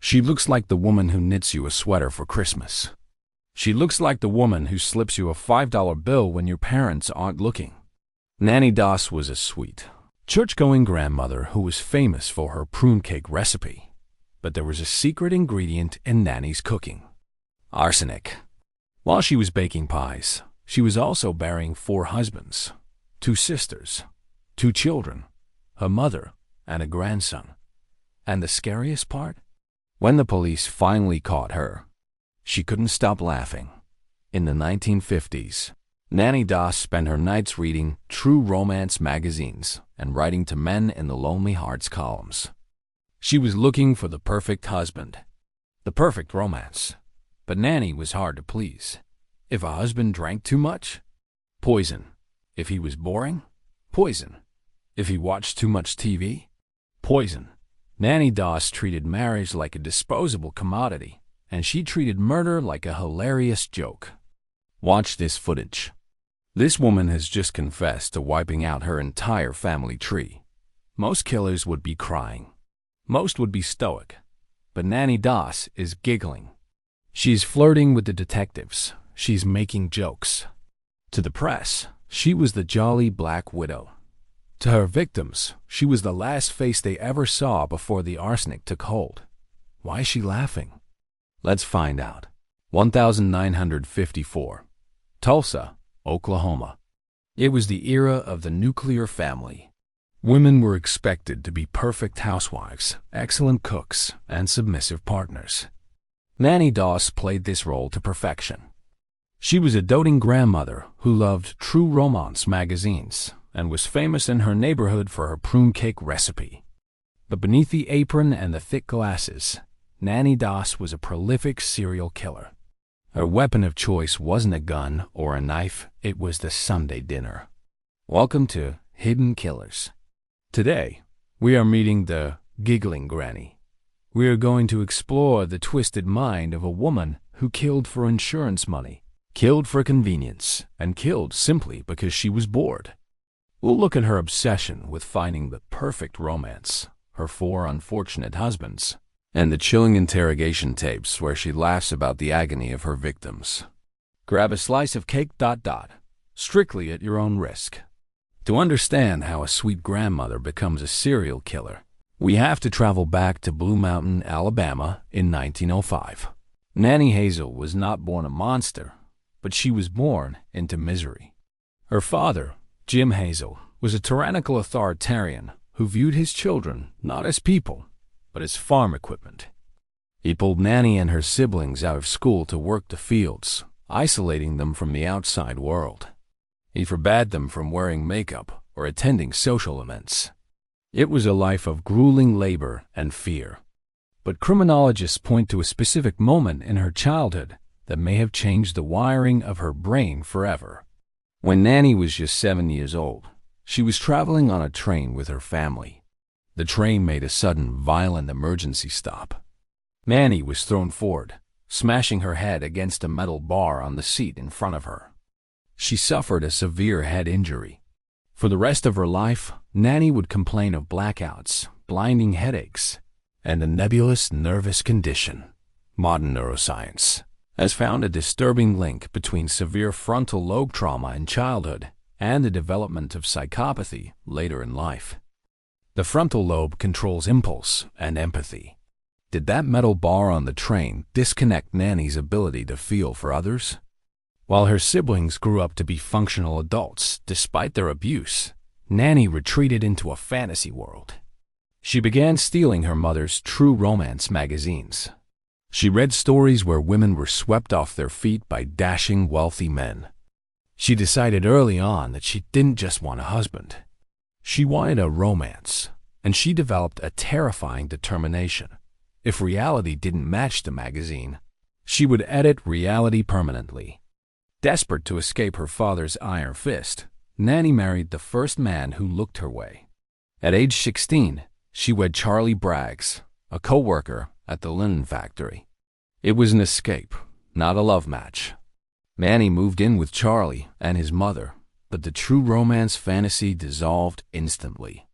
She looks like the woman who knits you a sweater for Christmas. She looks like the woman who slips you a $5 bill when your parents aren't looking. Nannie Doss was a sweet, church-going grandmother who was famous for her prune cake recipe. But there was a secret ingredient in Nannie's cooking: arsenic. While she was baking pies, she was also burying 4 husbands, 2 sisters, 2 children, her mother, and a grandson. And the scariest part? When the police finally caught her, she couldn't stop laughing. In the 1950s, Nannie Doss spent her nights reading true romance magazines and writing to men in the Lonely Hearts columns. She was looking for the perfect husband, the perfect romance. But Nannie was hard to please. If a husband drank too much, poison. If he was boring, poison. If he watched too much TV, poison. Nannie Doss treated marriage like a disposable commodity, and she treated murder like a hilarious joke. Watch this footage. This woman has just confessed to wiping out her entire family tree. Most killers would be crying. Most would be stoic. But Nannie Doss is giggling. She's flirting with the detectives. She's making jokes. To the press, she was the jolly Black Widow. To her victims, she was the last face they ever saw before the arsenic took hold. Why is she laughing? Let's find out. 1954. Tulsa, Oklahoma. It was the era of the nuclear family. Women were expected to be perfect housewives, excellent cooks, and submissive partners. Nannie Doss played this role to perfection. She was a doting grandmother who loved true romance magazines and was famous in her neighborhood for her prune cake recipe. But beneath the apron and the thick glasses, Nannie Doss was a prolific serial killer. Her weapon of choice wasn't a gun or a knife, it was the Sunday dinner. Welcome to Hidden Killers. Today, we are meeting the Gigglin Granny. We are going to explore the twisted mind of a woman who killed for insurance money, killed for convenience, and killed simply because she was bored. We'll look at her obsession with finding the perfect romance, her 4 unfortunate husbands, and the chilling interrogation tapes where she laughs about the agony of her victims. Grab a slice of cake. Strictly at your own risk. To understand how a sweet grandmother becomes a serial killer, we have to travel back to Blue Mountain, Alabama in 1905. Nannie Hazel was not born a monster, but she was born into misery. Her father, Jim Hazel, was a tyrannical authoritarian who viewed his children not as people, but as farm equipment. He pulled Nannie and her siblings out of school to work the fields, isolating them from the outside world. He forbade them from wearing makeup or attending social events. It was a life of grueling labor and fear. But criminologists point to a specific moment in her childhood that may have changed the wiring of her brain forever. When Nannie was just 7 years old, she was traveling on a train with her family. The train made a sudden, violent emergency stop. Nannie was thrown forward, smashing her head against a metal bar on the seat in front of her. She suffered a severe head injury. For the rest of her life, Nannie would complain of blackouts, blinding headaches, and a nebulous nervous condition. Modern neuroscience has found a disturbing link between severe frontal lobe trauma in childhood and the development of psychopathy later in life. The frontal lobe controls impulse and empathy. Did that metal bar on the train disconnect Nannie's ability to feel for others? While her siblings grew up to be functional adults despite their abuse, Nannie retreated into a fantasy world. She began stealing her mother's true romance magazines. She read stories where women were swept off their feet by dashing, wealthy men. She decided early on that she didn't just want a husband. She wanted a romance, and she developed a terrifying determination. If reality didn't match the magazine, she would edit reality permanently. Desperate to escape her father's iron fist, Nannie married the first man who looked her way. At age 16, she wed Charlie Braggs, a co-worker at the linen factory. It was an escape, not a love match. Nannie moved in with Charlie and his mother, but the true romance fantasy dissolved instantly.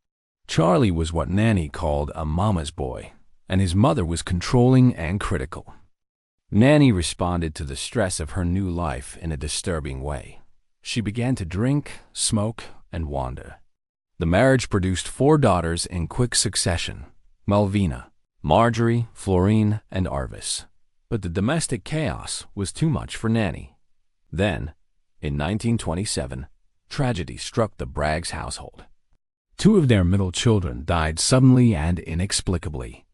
Charlie was what Nannie called a mama's boy, and his mother was controlling and critical. Nannie responded to the stress of her new life in a disturbing way. She began to drink, smoke, and wander. The marriage produced 4 daughters in quick succession: Malvina, Marjorie, Florine, and Arvis. But the domestic chaos was too much for Nannie. Then, in 1927, tragedy struck the Braggs household. 2 of their middle children died suddenly and inexplicably.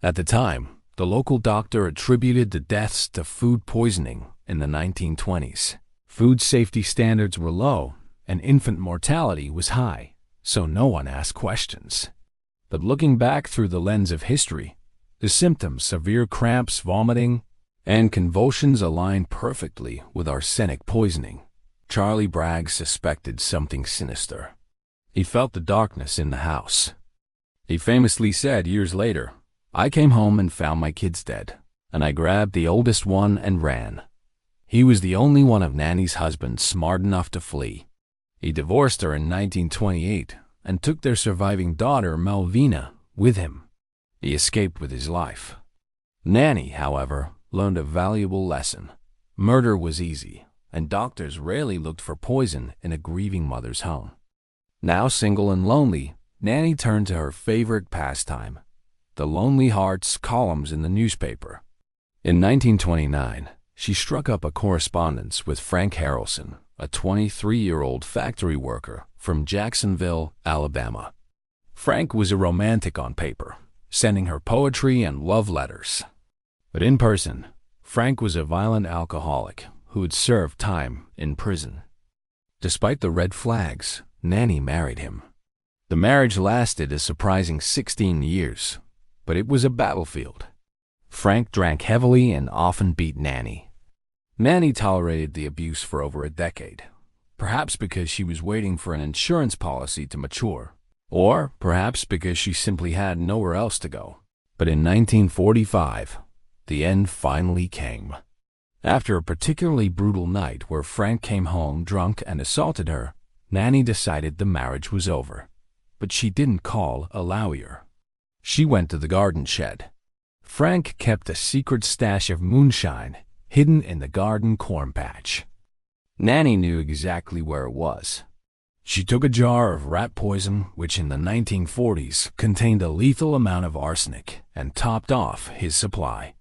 At the time, the local doctor attributed the deaths to food poisoning in the 1920s. Food safety standards were low, and infant mortality was high, so no one asked questions. But looking back through the lens of history, the symptoms, severe cramps, vomiting, and convulsions aligned perfectly with arsenic poisoning. Charlie Bragg suspected something sinister. He felt the darkness in the house. He famously said years later, "I came home and found my kids dead, and I grabbed the oldest one and ran." He was the only one of Nannie's husbands smart enough to flee. He divorced her in 1928 and took their surviving daughter, Malvina, with him. He escaped with his life. Nannie, however, learned a valuable lesson. Murder was easy, and doctors rarely looked for poison in a grieving mother's home. Now single and lonely, Nannie turned to her favorite pastime, the Lonely Hearts columns in the newspaper. In 1929, she struck up a correspondence with Frank Harrelson, a 23-year-old factory worker from Jacksonville, Alabama. Frank was a romantic on paper, sending her poetry and love letters. But in person, Frank was a violent alcoholic who had served time in prison. Despite the red flags, Nannie married him. The marriage lasted a surprising 16 years, but it was a battlefield. Frank drank heavily and often beat Nannie. Nannie tolerated the abuse for over a decade, perhaps because she was waiting for an insurance policy to mature, or perhaps because she simply had nowhere else to go. But in 1945, the end finally came. After a particularly brutal night where Frank came home drunk and assaulted her, Nannie decided the marriage was over. But she didn't call a lawyer. She went to the garden shed. Frank kept a secret stash of moonshine hidden in the garden corn patch. Nannie knew exactly where it was. She took a jar of rat poison, which in the 1940s contained a lethal amount of arsenic, and topped off his supply.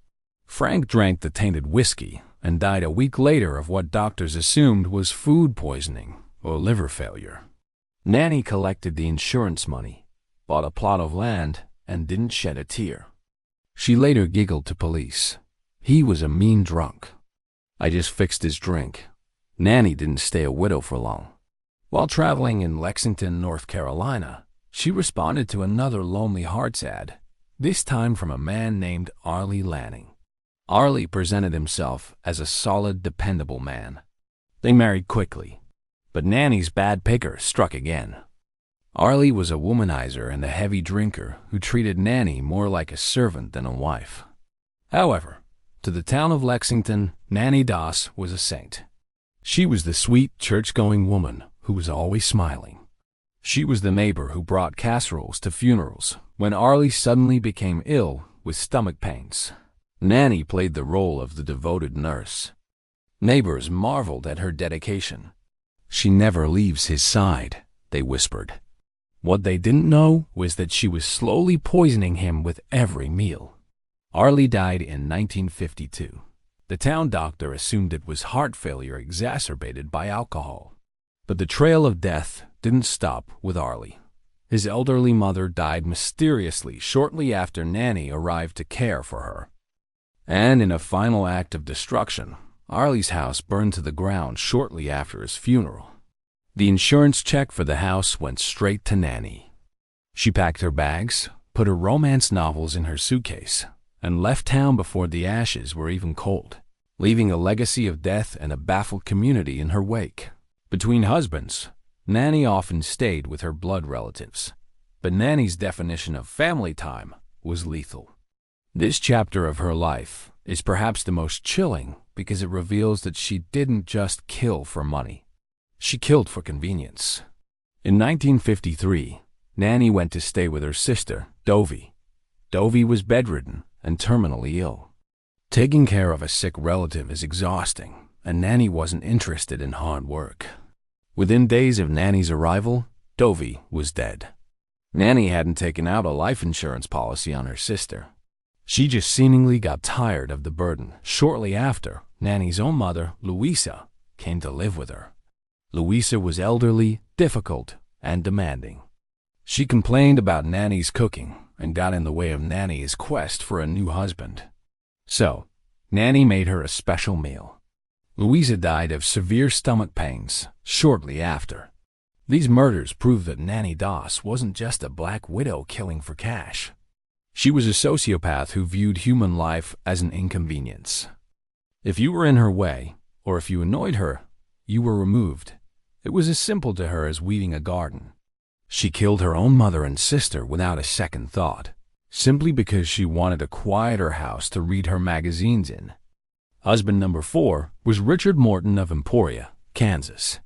Frank drank the tainted whiskey and died a week later of what doctors assumed was food poisoning or liver failure. Nannie collected the insurance money, bought a plot of land, and didn't shed a tear. She later giggled to police. He was a mean drunk. I just fixed his drink. Nannie didn't stay a widow for long. While traveling in Lexington, North Carolina, she responded to another Lonely Hearts ad, this time from a man named Arlie Lanning. Arlie presented himself as a solid, dependable man. They married quickly, but Nannie's bad picker struck again. Arlie was a womanizer and a heavy drinker who treated Nannie more like a servant than a wife. However, to the town of Lexington, Nannie Doss was a saint. She was the sweet, church-going woman who was always smiling. She was the neighbor who brought casseroles to funerals when Arlie suddenly became ill with stomach pains. Nannie played the role of the devoted nurse. Neighbors marveled at her dedication. "She never leaves his side," they whispered. What they didn't know was that she was slowly poisoning him with every meal. Arlie died in 1952. The town doctor assumed it was heart failure exacerbated by alcohol. But the trail of death didn't stop with Arlie. His elderly mother died mysteriously shortly after Nannie arrived to care for her. And in a final act of destruction, Arlie's house burned to the ground shortly after his funeral. The insurance check for the house went straight to Nannie. She packed her bags, put her romance novels in her suitcase, and left town before the ashes were even cold, leaving a legacy of death and a baffled community in her wake. Between husbands, Nannie often stayed with her blood relatives, but Nannie's definition of family time was lethal. This chapter of her life is perhaps the most chilling because it reveals that she didn't just kill for money. She killed for convenience. In 1953, Nannie went to stay with her sister, Dovie. Dovey was bedridden and terminally ill. Taking care of a sick relative is exhausting, and Nannie wasn't interested in hard work. Within days of Nannie's arrival, Dovey was dead. Nannie hadn't taken out a life insurance policy on her sister. She just seemingly got tired of the burden. Shortly after, Nannie's own mother, Louisa, came to live with her. Louisa was elderly, difficult, and demanding. She complained about Nannie's cooking and got in the way of Nannie's quest for a new husband. So, Nannie made her a special meal. Louisa died of severe stomach pains shortly after. These murders proved that Nannie Doss wasn't just a black widow killing for cash. She was a sociopath who viewed human life as an inconvenience. If you were in her way, or if you annoyed her, you were removed. It was as simple to her as weeding a garden. She killed her own mother and sister without a second thought, simply because she wanted a quieter house to read her magazines in. Husband number 4 was Richard Morton of Emporia, Kansas.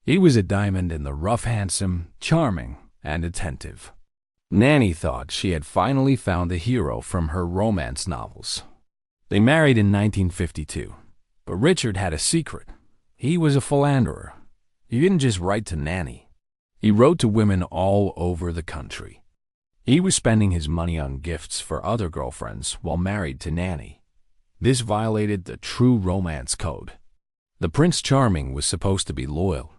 He was a diamond in the rough, handsome, charming, and attentive. Nannie thought she had finally found a hero from her romance novels. They married in 1952, but Richard had a secret. He was a philanderer. He didn't just write to Nannie. He wrote to women all over the country. He was spending his money on gifts for other girlfriends while married to Nannie. This violated the true romance code. The Prince Charming was supposed to be loyal.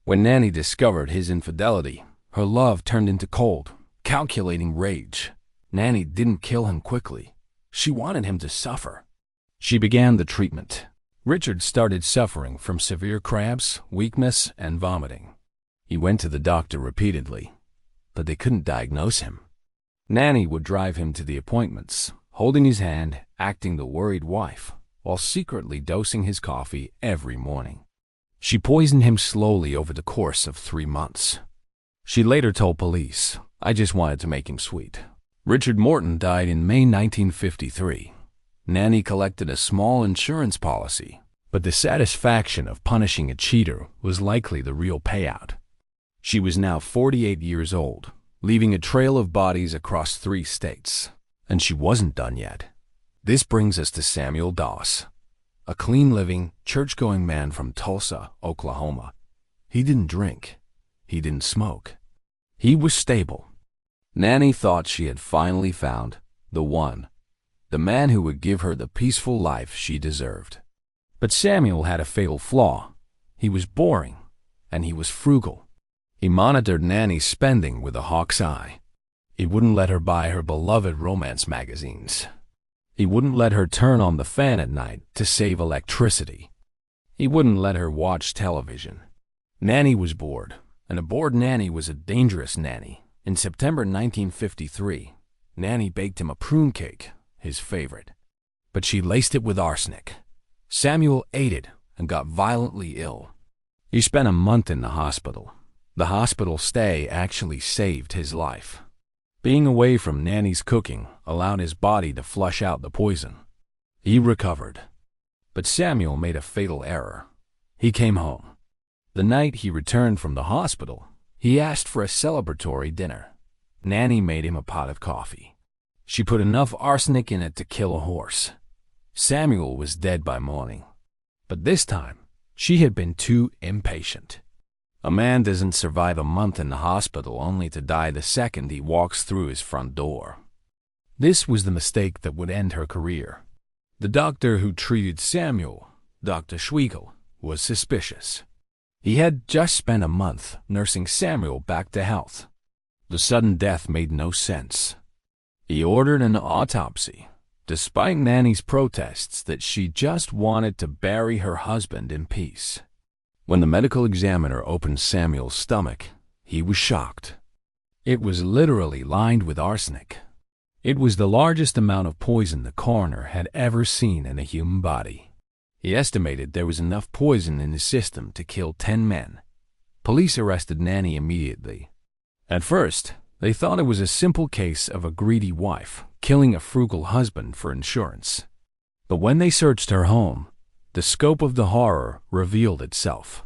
When Nannie discovered his infidelity, her love turned into cold, calculating rage. Nannie didn't kill him quickly. She wanted him to suffer. She began the treatment. Richard started suffering from severe cramps, weakness, and vomiting. He went to the doctor repeatedly, but they couldn't diagnose him. Nannie would drive him to the appointments, holding his hand, acting the worried wife, while secretly dosing his coffee every morning. She poisoned him slowly over the course of 3 months. She later told police, "I just wanted to make him sweet." Richard Morton died in May 1953. Nannie collected a small insurance policy, but the satisfaction of punishing a cheater was likely the real payout. She was now 48 years old, leaving a trail of bodies across 3 states. And she wasn't done yet. This brings us to Samuel Doss, a clean-living, church-going man from Tulsa, Oklahoma. He didn't drink. He didn't smoke. He was stable. Nannie thought she had finally found the one, the man who would give her the peaceful life she deserved. But Samuel had a fatal flaw. He was boring, and he was frugal. He monitored Nannie's spending with a hawk's eye. He wouldn't let her buy her beloved romance magazines. He wouldn't let her turn on the fan at night to save electricity. He wouldn't let her watch television. Nannie was bored, and a bored nanny was a dangerous nanny. In September 1953, Nannie baked him a prune cake, his favorite. But she laced it with arsenic. Samuel ate it and got violently ill. He spent a month in the hospital. The hospital stay actually saved his life. Being away from Nannie's cooking allowed his body to flush out the poison. He recovered. But Samuel made a fatal error. He came home. The night he returned from the hospital, he asked for a celebratory dinner. Nannie made him a pot of coffee. She put enough arsenic in it to kill a horse. Samuel was dead by morning. But this time, she had been too impatient. A man doesn't survive a month in the hospital only to die the second he walks through his front door. This was the mistake that would end her career. The doctor who treated Samuel, Dr. Schweigel, was suspicious. He had just spent a month nursing Samuel back to health. The sudden death made no sense. He ordered an autopsy, despite Nannie's protests that she just wanted to bury her husband in peace. When the medical examiner opened Samuel's stomach, he was shocked. It was literally lined with arsenic. It was the largest amount of poison the coroner had ever seen in a human body. He estimated there was enough poison in his system to kill 10 men. Police arrested Nannie immediately. At first, they thought it was a simple case of a greedy wife killing a frugal husband for insurance. But when they searched her home, the scope of the horror revealed itself.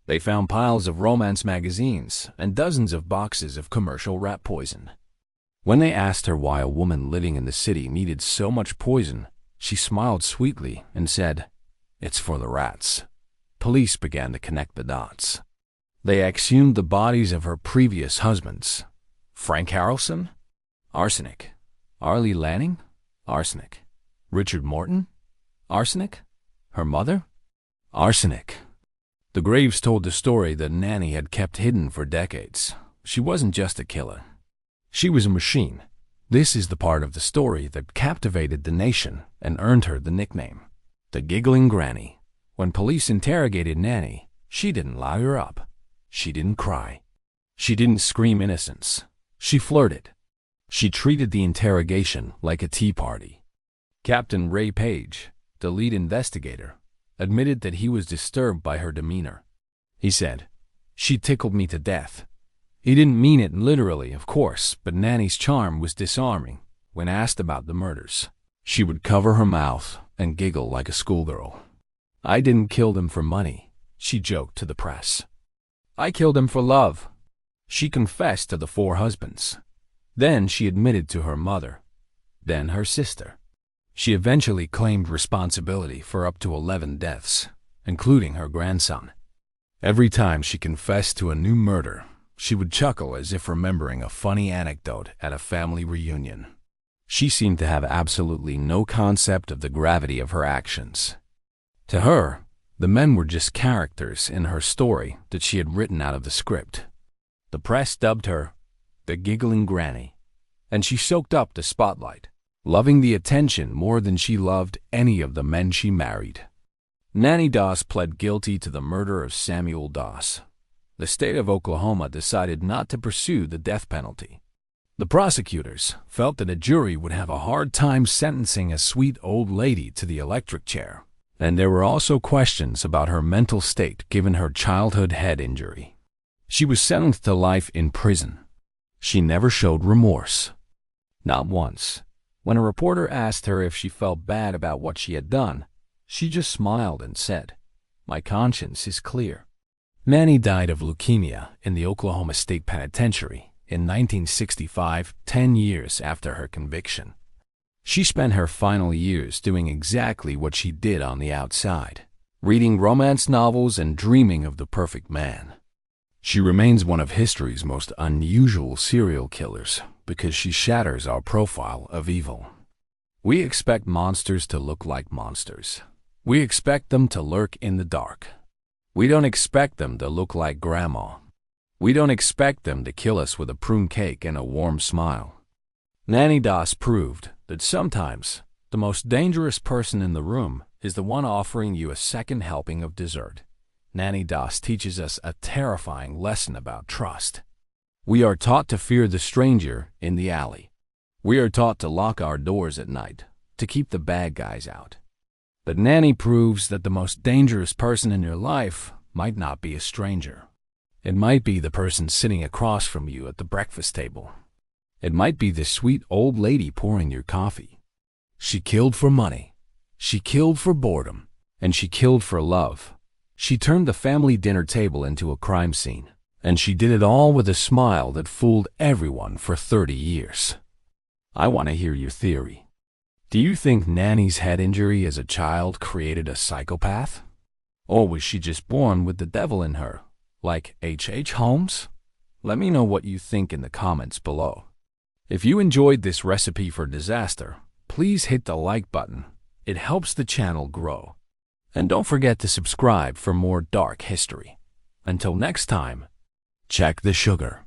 They found piles of romance magazines and dozens of boxes of commercial rat poison. When they asked her why a woman living in the city needed so much poison, she smiled sweetly and said, "It's for the rats." Police began to connect the dots. They exhumed the bodies of her previous husbands. Frank Harrelson? Arsenic. Arlie Lanning? Arsenic. Richard Morton? Arsenic. Her mother? Arsenic. The graves told the story that Nannie had kept hidden for decades. She wasn't just a killer. She was a machine. This is the part of the story that captivated the nation and earned her the nickname, the Gigglin Granny. When police interrogated Nannie, she didn't lie her up. She didn't cry. She didn't scream innocence. She flirted. She treated the interrogation like a tea party. Captain Ray Page, the lead investigator, admitted that he was disturbed by her demeanor. He said, "She tickled me to death." He didn't mean it literally, of course, but Nannie's charm was disarming. When asked about the murders, she would cover her mouth and giggle like a schoolgirl. "I didn't kill them for money," she joked to the press. "I killed them for love." She confessed to the 4 husbands. Then she admitted to her mother, then her sister. She eventually claimed responsibility for up to 11 deaths, including her grandson. Every time she confessed to a new murder, she would chuckle as if remembering a funny anecdote at a family reunion. She seemed to have absolutely no concept of the gravity of her actions. To her, the men were just characters in her story that she had written out of the script. The press dubbed her the Gigglin Granny, and she soaked up the spotlight, loving the attention more than she loved any of the men she married. Nannie Doss pled guilty to the murder of Samuel Doss. The state of Oklahoma decided not to pursue the death penalty. The prosecutors felt that a jury would have a hard time sentencing a sweet old lady to the electric chair, and there were also questions about her mental state given her childhood head injury. She was sentenced to life in prison. She never showed remorse. Not once. When a reporter asked her if she felt bad about what she had done, she just smiled and said, "My conscience is clear." Nannie died of leukemia in the Oklahoma State Penitentiary in 1965, 10 years after her conviction. She spent her final years doing exactly what she did on the outside, reading romance novels and dreaming of the perfect man. She remains one of history's most unusual serial killers because she shatters our profile of evil. We expect monsters to look like monsters. We expect them to lurk in the dark. We don't expect them to look like grandma. We don't expect them to kill us with a prune cake and a warm smile. Nannie Doss proved that sometimes the most dangerous person in the room is the one offering you a second helping of dessert. Nannie Doss teaches us a terrifying lesson about trust. We are taught to fear the stranger in the alley. We are taught to lock our doors at night, to keep the bad guys out. But Nannie proves that the most dangerous person in your life might not be a stranger. It might be the person sitting across from you at the breakfast table. It might be the sweet old lady pouring your coffee. She killed for money. She killed for boredom. And she killed for love. She turned the family dinner table into a crime scene. And she did it all with a smile that fooled everyone for 30 years. I want to hear your theory. Do you think Nannie's head injury as a child created a psychopath? Or was she just born with the devil in her, like H.H. Holmes? Let me know what you think in the comments below. If you enjoyed this recipe for disaster, please hit the like button. It helps the channel grow. And don't forget to subscribe for more dark history. Until next time, check the sugar.